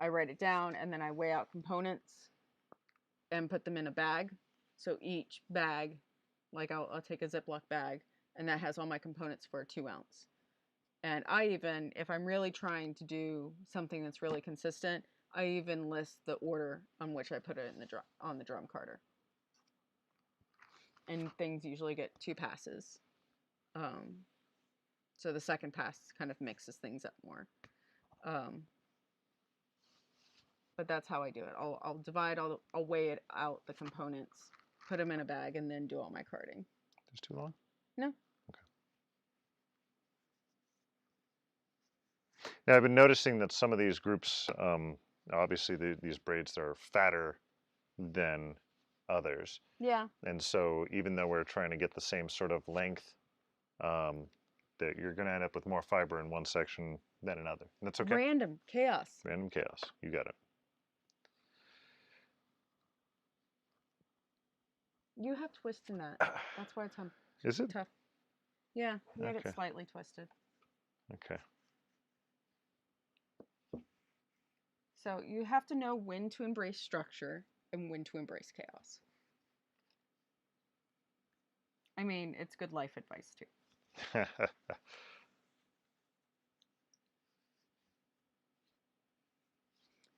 Speaker 2: I write it down and then I weigh out components and put them in a bag. So each bag, like I'll take a Ziploc bag and that has all my components for a 2 ounce. And I even, if I'm really trying to do something that's really consistent, I even list the order on which I put it in on the drum carder. And things usually get 2 passes. So the second pass kind of mixes things up more. But that's how I do it. I'll divide, I'll weigh it out, the components, put them in a bag, and then do all my carding.
Speaker 1: Is too long?
Speaker 2: No.
Speaker 1: Okay. Now, I've been noticing that some of these groups, obviously these braids are fatter than others.
Speaker 2: Yeah.
Speaker 1: And so even though we're trying to get the same sort of length, that you're going to end up with more fiber in one section than another. And that's okay.
Speaker 2: Random chaos.
Speaker 1: Random chaos. You got it.
Speaker 2: You have twist in that. That's why it's
Speaker 1: Is it?
Speaker 2: tough. Yeah, you had
Speaker 1: Okay.
Speaker 2: it slightly twisted.
Speaker 1: Okay.
Speaker 2: So you have to know when to embrace structure and when to embrace chaos. I mean, it's good life advice too. If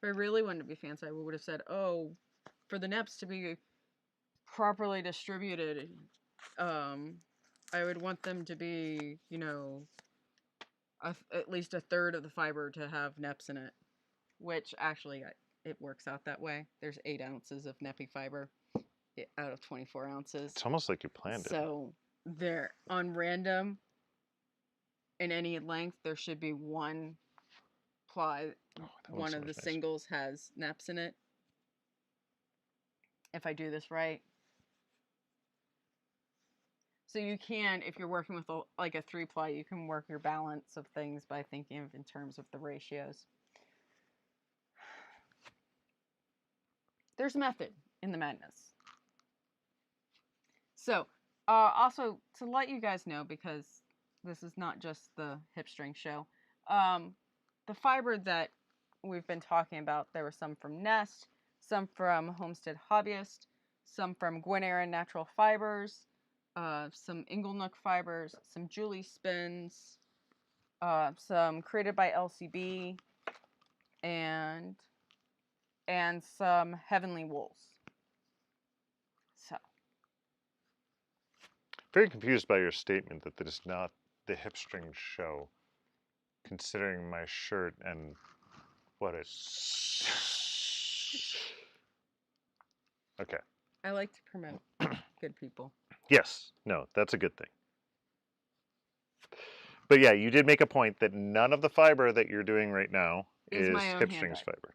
Speaker 2: I really wanted to be fancy, I would have said, oh, for the neps to be properly distributed, I would want them to be, you know, at least a third of the fiber to have neps in it, which actually it works out that way. There's 8 ounces of neppy fiber out of 24 ounces.
Speaker 1: It's almost like you planned it.
Speaker 2: So they're on random in any length, there should be one ply. One of the singles has neps in it. If I do this right. So you can, if you're working with like a 3-ply, you can work your balance of things by thinking of in terms of the ratios. There's method in the madness. So also to let you guys know, because this is not just the HipStrings show, the fiber that we've been talking about, there were some from Nest, some from Homestead Hobbyist, some from Gwen Aaron Natural Fibers, some Inglenook Fibers, some Julie Spins, some created by LCB, and some Heavenly Wools. So.
Speaker 1: Very confused by your statement that this is not the HipStrings show, considering my shirt and what it. Okay.
Speaker 2: I like to promote good people.
Speaker 1: Yes. No, that's a good thing. But yeah, you did make a point that none of the fiber that you're doing right now is
Speaker 2: my own
Speaker 1: HipStrings fiber.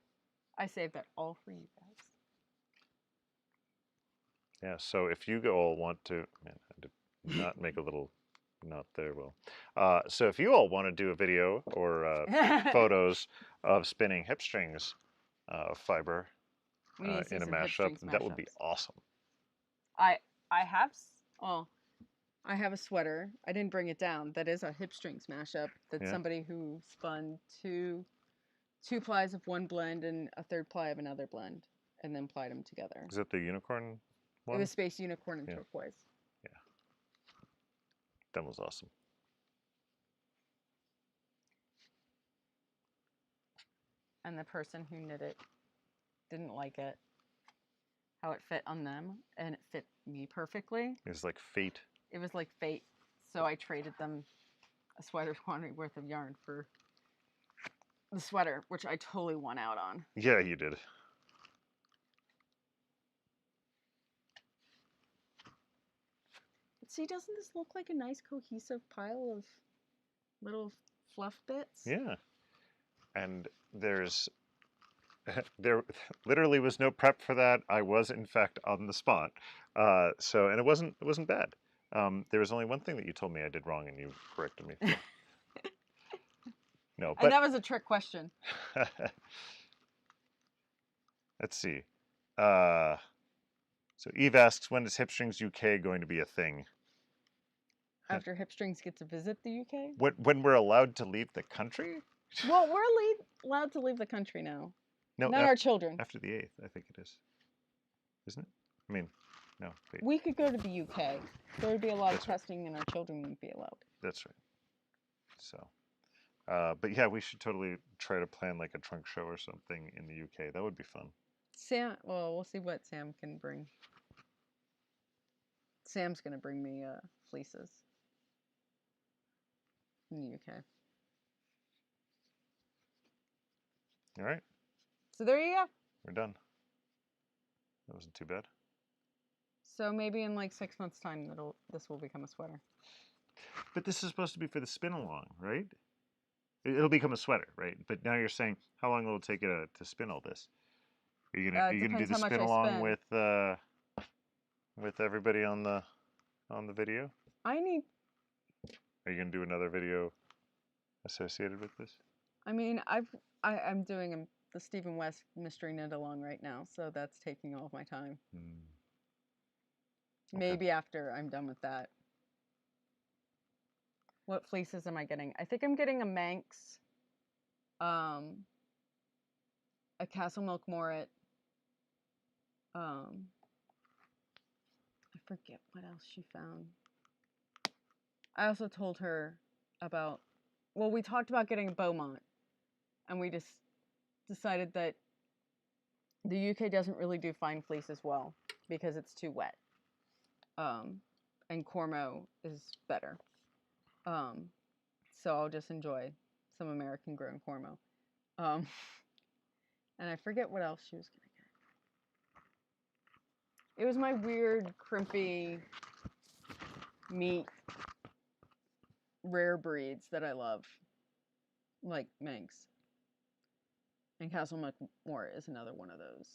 Speaker 2: I saved that all for you guys.
Speaker 1: Yeah, so if you all want to, man, I did not make a little knot there, well. So if you all want to do a video or photos of spinning HipStrings fiber in a mashup, that would be awesome.
Speaker 2: I have, well, I have a sweater. I didn't bring it down. That is a HipStrings mashup. That's
Speaker 1: Yeah.
Speaker 2: somebody who spun two plies of one blend and a third ply of another blend, and then plied them together.
Speaker 1: Is it the unicorn one?
Speaker 2: It was Space Unicorn and
Speaker 1: Yeah.
Speaker 2: Turquoise.
Speaker 1: Yeah. That was awesome.
Speaker 2: And the person who knit it didn't like it, how it fit on them, and it fit me perfectly.
Speaker 1: It was like fate.
Speaker 2: It was like fate. So I traded them a sweater's quantity worth of yarn for the sweater, which I totally won out on.
Speaker 1: Yeah, you did.
Speaker 2: But see, doesn't this look like a nice cohesive pile of little fluff bits?
Speaker 1: Yeah. And there's there literally was no prep for that. I was in fact on the spot. And it wasn't bad. There was only one thing that you told me I did wrong and you corrected me for. No, but
Speaker 2: And that was a trick question.
Speaker 1: let's see. So Eve asks, when is HipStrings UK going to be a thing?
Speaker 2: After HipStrings get to visit the UK?
Speaker 1: When we're allowed to leave the country?
Speaker 2: Well, we're allowed to leave the country now.
Speaker 1: No,
Speaker 2: Not our children.
Speaker 1: After the 8th, I think it is. Isn't it? I mean, no. Wait.
Speaker 2: We could go to the UK. There would be a lot of testing and our children wouldn't be allowed.
Speaker 1: That's right. So, but yeah, we should totally try to plan like a trunk show or something in the UK. That would be fun.
Speaker 2: Sam, well, we'll see what Sam can bring. Sam's going to bring me fleeces in the UK.
Speaker 1: All right.
Speaker 2: So there you go.
Speaker 1: We're done. That wasn't too bad.
Speaker 2: So maybe in like 6 months' time, this will become a sweater.
Speaker 1: But this is supposed to be for the spin along, right? It'll become a sweater, right? But now you're saying how long will it take you to spin all this? Are you gonna do the spin along with everybody on the video?
Speaker 2: I need.
Speaker 1: Are you gonna do another video associated with this?
Speaker 2: I mean, I'm doing the Stephen West mystery knit along right now, so that's taking all of my time.
Speaker 1: Okay.
Speaker 2: Maybe after I'm done with that. What fleeces am I getting? I think I'm getting a Manx, a Castle Milk Morit. I forget what else she found. I also told her about, well, we talked about getting a Beaumont, and we just decided that the UK doesn't really do fine fleece as well because it's too wet. And Cormo is better. So I'll just enjoy some American grown Cormo. And I forget what else she was gonna get. It was my weird, crimpy meat rare breeds that I love, like Manx. And Castle Moore is another one of those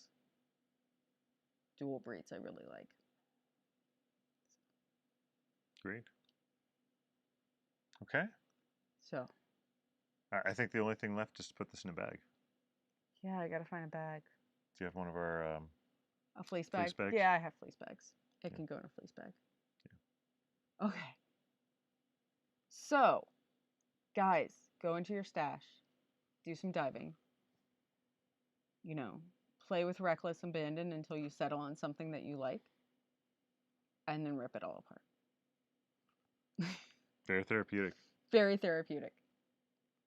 Speaker 2: dual breeds I really like.
Speaker 1: Great. Okay.
Speaker 2: So.
Speaker 1: I think the only thing left is to put this in a bag.
Speaker 2: Yeah, I gotta find a bag.
Speaker 1: Do you have one of our
Speaker 2: a fleece bag?
Speaker 1: Fleece bags?
Speaker 2: Yeah, I have fleece bags. It
Speaker 1: Yeah.
Speaker 2: can go in a fleece bag.
Speaker 1: Yeah.
Speaker 2: Okay. So, guys, go into your stash, do some diving. You know, play with reckless abandon until you settle on something that you like, and then rip it all apart.
Speaker 1: Very therapeutic.
Speaker 2: Very therapeutic.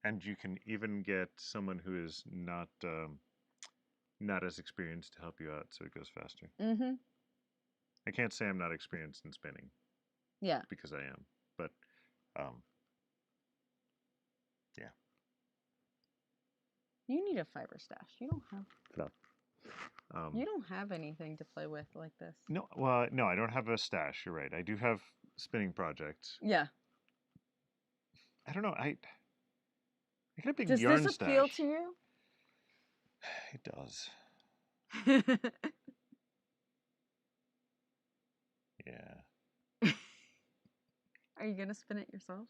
Speaker 1: And you can even get someone who is not as experienced to help you out, so it goes faster.
Speaker 2: Mm-hmm.
Speaker 1: I can't say I'm not experienced in spinning.
Speaker 2: Yeah.
Speaker 1: Because I am, but yeah.
Speaker 2: You need a fiber stash. You don't have.
Speaker 1: No.
Speaker 2: You don't have anything to play with like this.
Speaker 1: No, well, no, I don't have a stash. You're right. I do have spinning projects.
Speaker 2: Yeah.
Speaker 1: I don't know. I got a big
Speaker 2: Does
Speaker 1: yarn
Speaker 2: this
Speaker 1: stash.
Speaker 2: appeal to you?
Speaker 1: It does. Yeah.
Speaker 2: Are you gonna spin it yourself?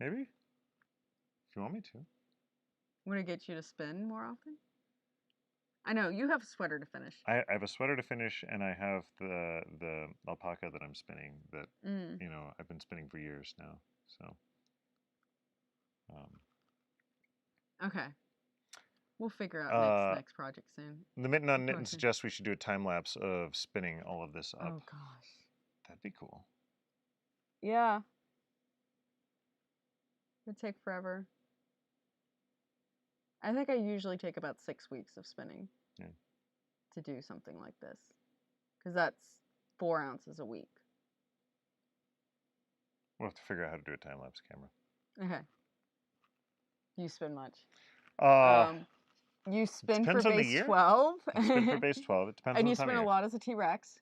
Speaker 1: Maybe. If you want me to.
Speaker 2: Want to get you to spin more often? I know you have a sweater to finish.
Speaker 1: I have a sweater to finish, and I have the alpaca that I'm spinning that you know I've been spinning for years now. So
Speaker 2: Okay. We'll figure out next project soon.
Speaker 1: the Mitten on
Speaker 2: Keep
Speaker 1: Knitting
Speaker 2: talking.
Speaker 1: suggests we should do a time lapse of spinning all of this up.
Speaker 2: Oh gosh.
Speaker 1: That'd be cool.
Speaker 2: Yeah. It'd take forever. I think I usually take about 6 weeks of spinning to do something like this. Because that's 4 ounces a week.
Speaker 1: We'll have to figure out how to do a time lapse camera.
Speaker 2: Okay. You spin much? You spin for
Speaker 1: depends on the
Speaker 2: base
Speaker 1: year.
Speaker 2: 12?
Speaker 1: I spin for base 12. It depends on
Speaker 2: And
Speaker 1: the
Speaker 2: you
Speaker 1: time
Speaker 2: spin
Speaker 1: of
Speaker 2: a
Speaker 1: year.
Speaker 2: lot as a T-Rex?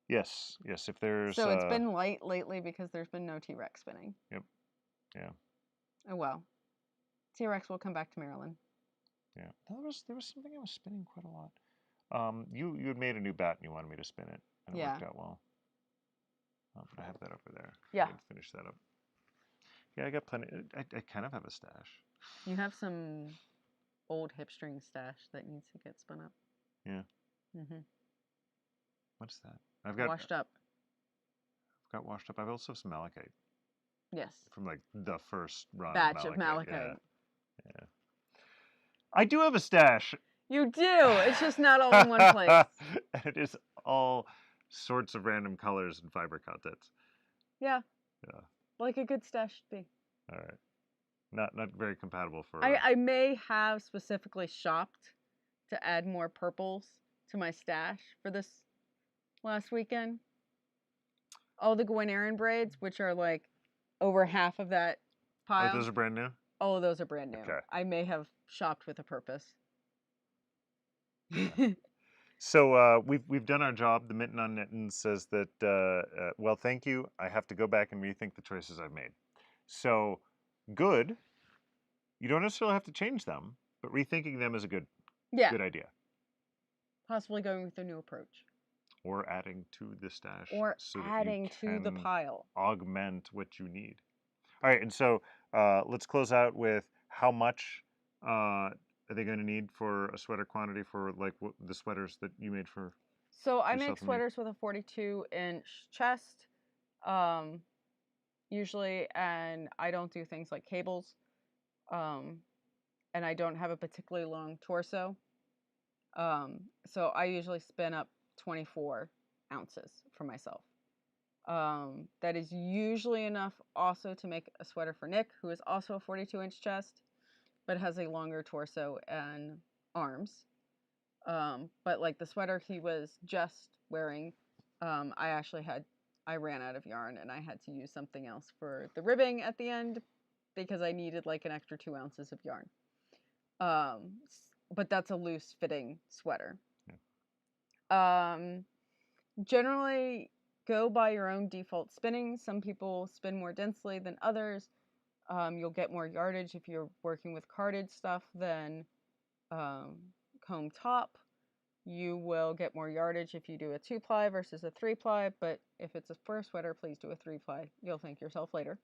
Speaker 1: Yes, yes. If there's
Speaker 2: So it's been light lately because there's been no T-Rex spinning.
Speaker 1: Yep. Yeah.
Speaker 2: Oh well. T-Rex will come back to Maryland.
Speaker 1: Yeah. There was something I was spinning quite a lot. You had made a new bat and you wanted me to spin it, and it worked out well. But I have that over there.
Speaker 2: Yeah.
Speaker 1: I need to finish that up. Yeah, I got plenty. I kind of have a stash.
Speaker 2: You have some old HipStrings stash that needs to get spun up.
Speaker 1: Yeah.
Speaker 2: Mm-hmm.
Speaker 1: What's that? I've got
Speaker 2: washed up.
Speaker 1: I've got washed up. I've also have some malachite.
Speaker 2: Yes.
Speaker 1: From like the first run
Speaker 2: batch of malachite.
Speaker 1: Yeah. I do have a stash.
Speaker 2: You do. It's just not all in one place.
Speaker 1: It is all sorts of random colors and fiber contents.
Speaker 2: Yeah.
Speaker 1: Yeah.
Speaker 2: Like a good stash should be.
Speaker 1: All right. Not very compatible for.
Speaker 2: I may have specifically shopped to add more purples to my stash for this last weekend. All the Gwinnett braids, which are like over half of that pile.
Speaker 1: Oh, those are brand new?
Speaker 2: Oh, those are brand new.
Speaker 1: Okay.
Speaker 2: I may have shopped with a purpose.
Speaker 1: Yeah. So we've done our job. The Mitten on Knitting says that, well, thank you. I have to go back and rethink the choices I've made. So good. You don't necessarily have to change them, but rethinking them is a good idea.
Speaker 2: Possibly going with a new approach.
Speaker 1: Or adding to the stash.
Speaker 2: Or
Speaker 1: so
Speaker 2: adding to the pile.
Speaker 1: Augment what you need. All right, and so let's close out with how much are they going to need for a sweater quantity for like the sweaters that you made for?
Speaker 2: So I make sweaters with a 42-inch chest, usually, and I don't do things like cables, and I don't have a particularly long torso. So I usually spin up 24 ounces for myself. That is usually enough also to make a sweater for Nick, who is also a 42-inch chest, but has a longer torso and arms. But like the sweater he was just wearing, I ran out of yarn and I had to use something else for the ribbing at the end because I needed like an extra 2 ounces of yarn. But that's a loose fitting sweater. Generally go by your own default spinning. Some people spin more densely than others. You'll get more yardage if you're working with carded stuff than comb top. You will get more yardage if you do a 2-ply versus a 3-ply, but if it's a fur sweater, please do a 3-ply. You'll thank yourself later.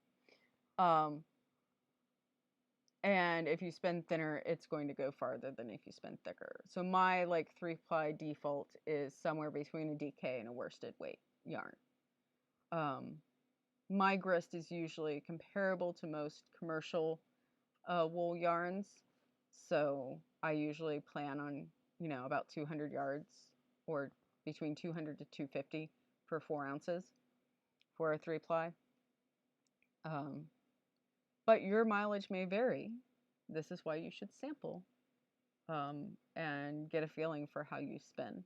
Speaker 2: And if you spin thinner, it's going to go farther than if you spin thicker. So my like 3-ply default is somewhere between a DK and a worsted weight yarn. My grist is usually comparable to most commercial wool yarns. So I usually plan on, about 200 yards or between 200 to 250 for 4 ounces for a 3-ply. But your mileage may vary. This is why you should sample and get a feeling for how you spin,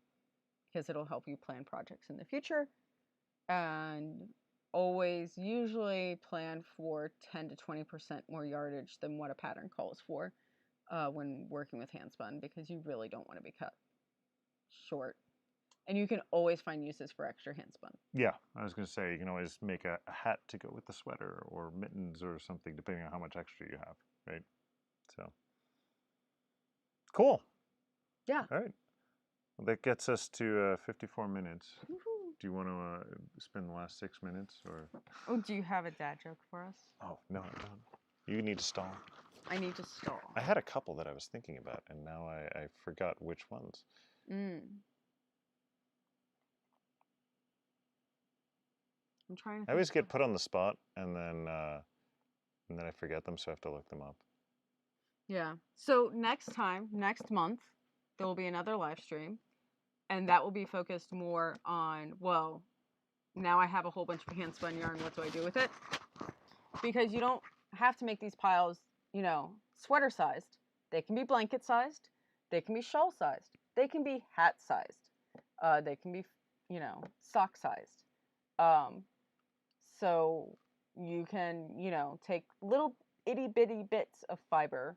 Speaker 2: because it'll help you plan projects in the future. And always usually plan for 10 to 20% more yardage than what a pattern calls for when working with hand spun, because you really don't want to be cut short. And you can always find uses for extra hand spun.
Speaker 1: Yeah, I was going to say, you can always make a hat to go with the sweater or mittens or something, depending on how much extra you have, right? So, cool.
Speaker 2: Yeah.
Speaker 1: All right. Well, that gets us to 54 minutes.
Speaker 2: Woo-hoo.
Speaker 1: Do you want to spend the last 6 minutes? Or?
Speaker 2: Oh, do you have a dad joke for us?
Speaker 1: Oh, no, I don't. You need to stall.
Speaker 2: I need to stall.
Speaker 1: I had a couple that I was thinking about, and now I forgot which ones.
Speaker 2: I'm trying to
Speaker 1: I always get put on the spot, and then I forget them, so I have to look them up.
Speaker 2: Yeah. So next month, there will be another live stream, and that will be focused more on, well, now I have a whole bunch of hand spun yarn. What do I do with it? Because you don't have to make these piles, you know, sweater sized. They can be blanket sized. They can be shawl sized. They can be hat sized. They can be, you know, sock sized. So you can, you know, take little itty bitty bits of fiber.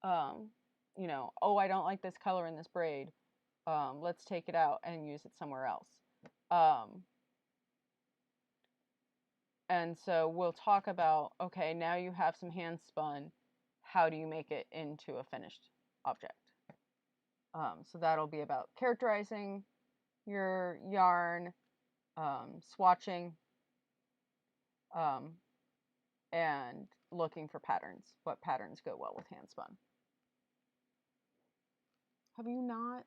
Speaker 2: You know, oh, I don't like this color in this braid. Let's take it out and use it somewhere else. And so we'll talk about, okay, now you have some hand spun. How do you make it into a finished object? So that'll be about characterizing your yarn, swatching, and looking for patterns. What patterns go well with hand spun? Have you not?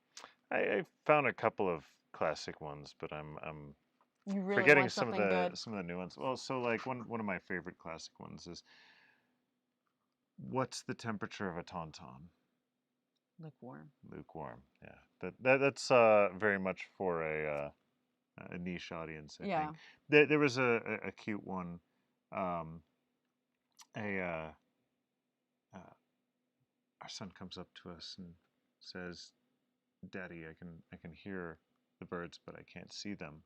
Speaker 1: I found a couple of classic ones, but I'm
Speaker 2: You really
Speaker 1: forgetting
Speaker 2: want
Speaker 1: some of
Speaker 2: something
Speaker 1: the
Speaker 2: good?
Speaker 1: new ones. Well, so like one of my favorite classic ones is, what's the temperature of a tauntaun?
Speaker 2: Lukewarm.
Speaker 1: Lukewarm. Yeah, that's very much for a niche audience, I
Speaker 2: Yeah.
Speaker 1: think. There was a cute one. A Our son comes up to us and says, "Daddy, I can hear the birds, but I can't see them."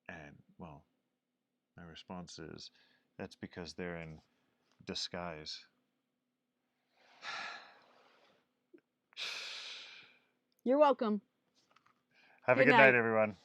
Speaker 1: And well, my response is, that's because they're in disguise.
Speaker 2: You're welcome.
Speaker 1: Have a
Speaker 2: Good
Speaker 1: good night,
Speaker 2: night.
Speaker 1: everyone.